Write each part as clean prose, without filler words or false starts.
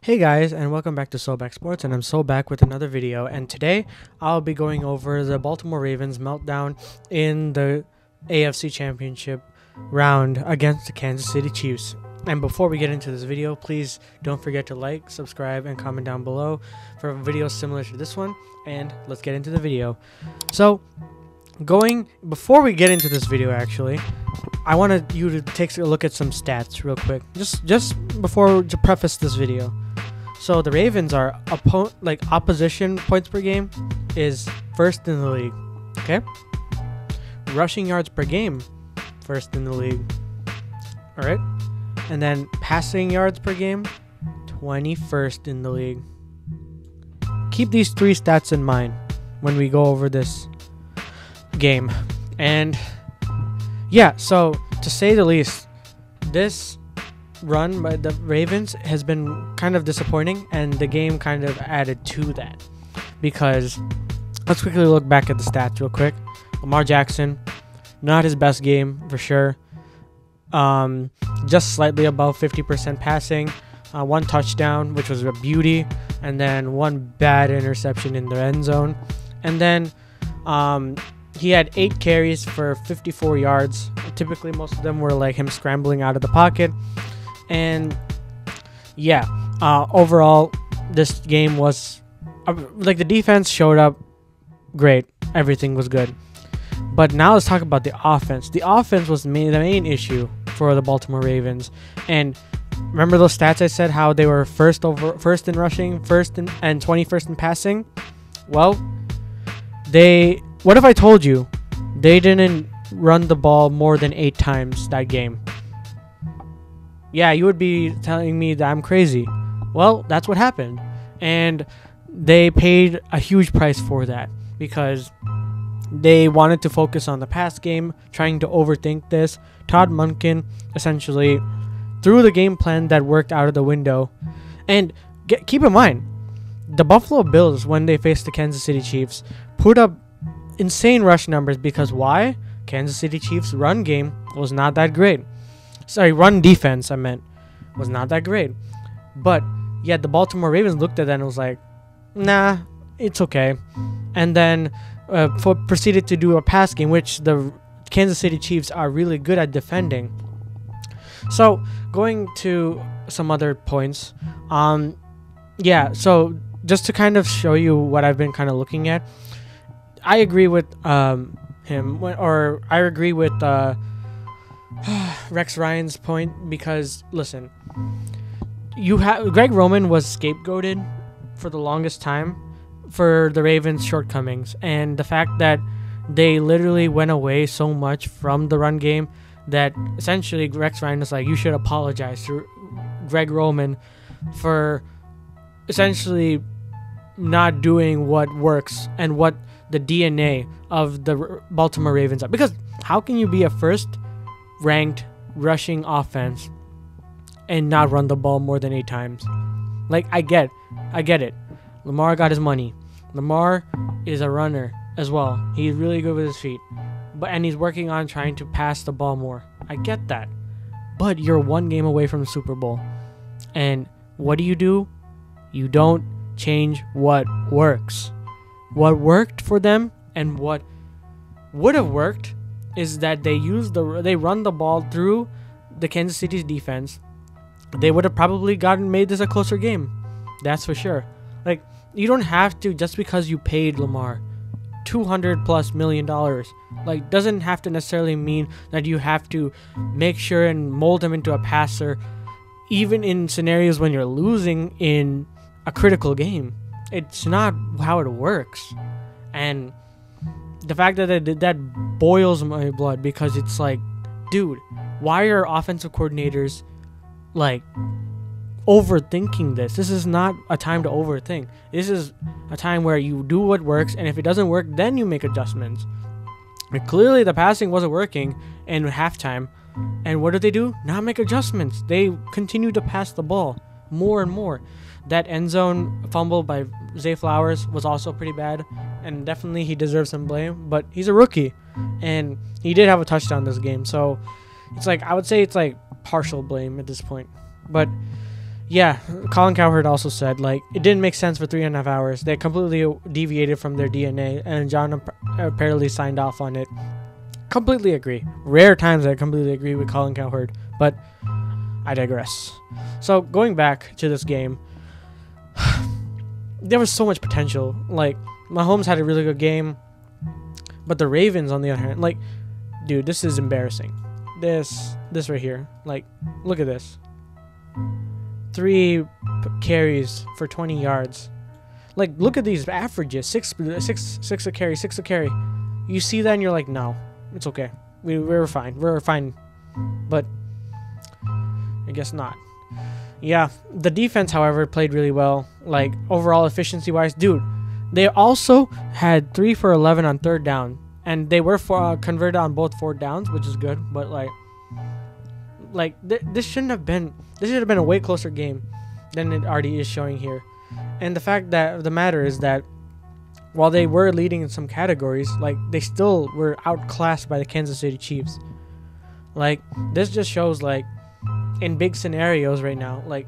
Hey guys, and welcome back to Soulback Sports, and I'm back with another video, and today I'll be going over the Baltimore Ravens meltdown in the AFC Championship round against the Kansas City Chiefs. And before we get into this video, please don't forget to like, subscribe, and comment down below for videos similar to this one, and let's get into the video. So, before we get into this video actually, I wanted you to take a look at some stats real quick, just before to preface this video. So the Ravens are opposition points per game is first in the league. Okay, rushing yards per game, first in the league. All right, and then passing yards per game, 21st in the league. Keep these three stats in mind when we go over this game. And yeah, so to say the least, this run by the Ravens has been kind of disappointing, and the game kind of added to that, because let's quickly look back at the stats real quick. Lamar Jackson, not his best game for sure. Just slightly above 50% passing, one touchdown, which was a beauty, and then one bad interception in the end zone. And then he had 8 carries for 54 yards. Typically most of them were like him scrambling out of the pocket. And yeah, overall this game was like the defense showed up great, everything was good. But now let's talk about the offense. The offense was the main issue for the Baltimore Ravens. And remember those stats I said, how they were first in rushing, and 21st in passing? Well, what if I told you they didn't run the ball more than 8 times that game? Yeah, you would be telling me that I'm crazy. Well, that's what happened. And they paid a huge price for that, because they wanted to focus on the pass game, trying to overthink this. Todd Monken essentially threw the game plan that worked out of the window. And keep in mind, the Buffalo Bills, when they faced the Kansas City Chiefs, put up insane rush numbers. Because why? Kansas City Chiefs' run game was not that great. Sorry, run defense, I meant, was not that great. But yet the Baltimore Ravens looked at that and was like, nah, it's okay. And then proceeded to do a pass game, which the Kansas City Chiefs are really good at defending. So going to some other points, yeah, so just to kind of show you what I've been kind of looking at, I agree with I agree with Rex Ryan's point, because listen, Greg Roman was scapegoated for the longest time for the Ravens' shortcomings, and the fact that they literally went away so much from the run game that essentially Rex Ryan was like, you should apologize to Greg Roman for essentially not doing what works and what the DNA of the Baltimore Ravens are. Because how can you be a first ranked rushing offense and not run the ball more than 8 times? Like, I get it. Lamar got his money. Lamar is a runner as well. He's really good with his feet, and he's working on trying to pass the ball more. I get that. But you're one game away from the Super Bowl. And what do? You don't change what works. What worked for them and what would have worked is that they run the ball through the Kansas City's defense. They would have probably made this a closer game. That's for sure. Like, you don't have to, just because you paid Lamar $200+ million, like, doesn't have to necessarily mean that you have to make sure and mold him into a passer, even in scenarios when you're losing in a critical game. It's not how it works. And the fact that they did that boils my blood, because it's like, dude, why are offensive coordinators like overthinking this? This is not a time to overthink. This is a time where you do what works, and if it doesn't work, then you make adjustments. And clearly the passing wasn't working in halftime, and what did they do? Not make adjustments. They continued to pass the ball more and more. That end zone fumble by Zay Flowers was also pretty bad, and definitely he deserves some blame, but he's a rookie, and he did have a touchdown this game, so it's like, I would say it's like partial blame at this point. But yeah, Colin Cowherd also said, like, it didn't make sense for 3.5 hours. They completely deviated from their DNA, and John apparently signed off on it. Completely agree. Rare times I completely agree with Colin Cowherd, but I digress. So, going back to this game, there was so much potential. Like, Mahomes had a really good game, but the Ravens, on the other hand, like, dude, this is embarrassing. This right here. Like, look at this. 3 carries for 20 yards. Like, look at these averages. 6 a carry, 6 a carry. You see that and you're like, no, it's okay. We're fine. We're fine. But I guess not. Yeah, the defense, however, played really well. Like, overall efficiency-wise, dude, they also had 3 for 11 on 3rd down. And they were converted on both 4th downs, which is good. But, this shouldn't have been... This should have been a way closer game than it already is showing here. And the fact that the matter is that while they were leading in some categories, like, they still were outclassed by the Kansas City Chiefs. Like, this just shows, like, in big scenarios right now, like,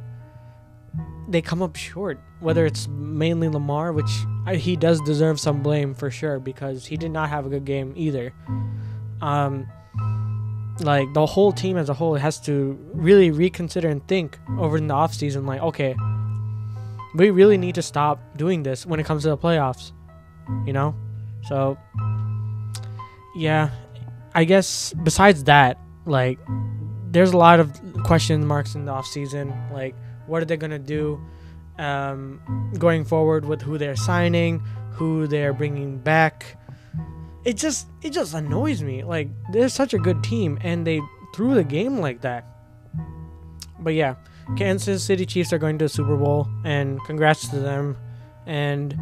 they come up short. Whether it's mainly Lamar, which he does deserve some blame for sure, because he did not have a good game either. Like, the whole team as a whole has to really reconsider and think over in the offseason, like, okay, we really need to stop doing this when it comes to the playoffs, you know? So, yeah, I guess besides that, like, there's a lot of question marks in the offseason. Like, what are they going to do going forward with who they're signing, who they're bringing back? It just annoys me. Like, they're such a good team, and they threw the game like that. But yeah, Kansas City Chiefs are going to the Super Bowl, and congrats to them. And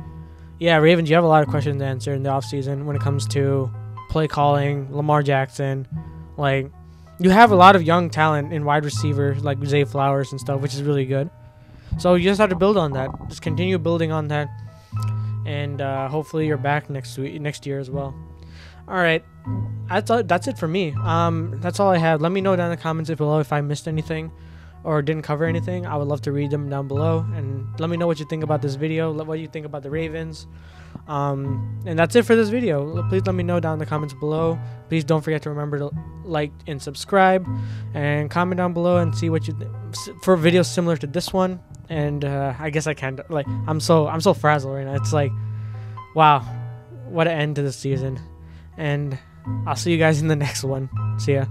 yeah, Ravens, you have a lot of questions to answer in the offseason when it comes to play calling, Lamar Jackson. Like, you have a lot of young talent in wide receivers like Zay Flowers and stuff, which is really good. So you just have to build on that. Just continue building on that, and hopefully you're back next year as well. All right, that's it for me. That's all I have. Let me know down in the comments below if I missed anything or didn't cover anything. I would love to read them down below, and let me know what you think about this video. What you think about the Ravens. And that's it for this video. Please let me know down in the comments below. Please don't forget to remember to like and subscribe, and comment down below and see what you for videos similar to this one. And I guess I can't, like, I'm so frazzled right now. It's like, wow, what an end to the season. And I'll see you guys in the next one. See ya.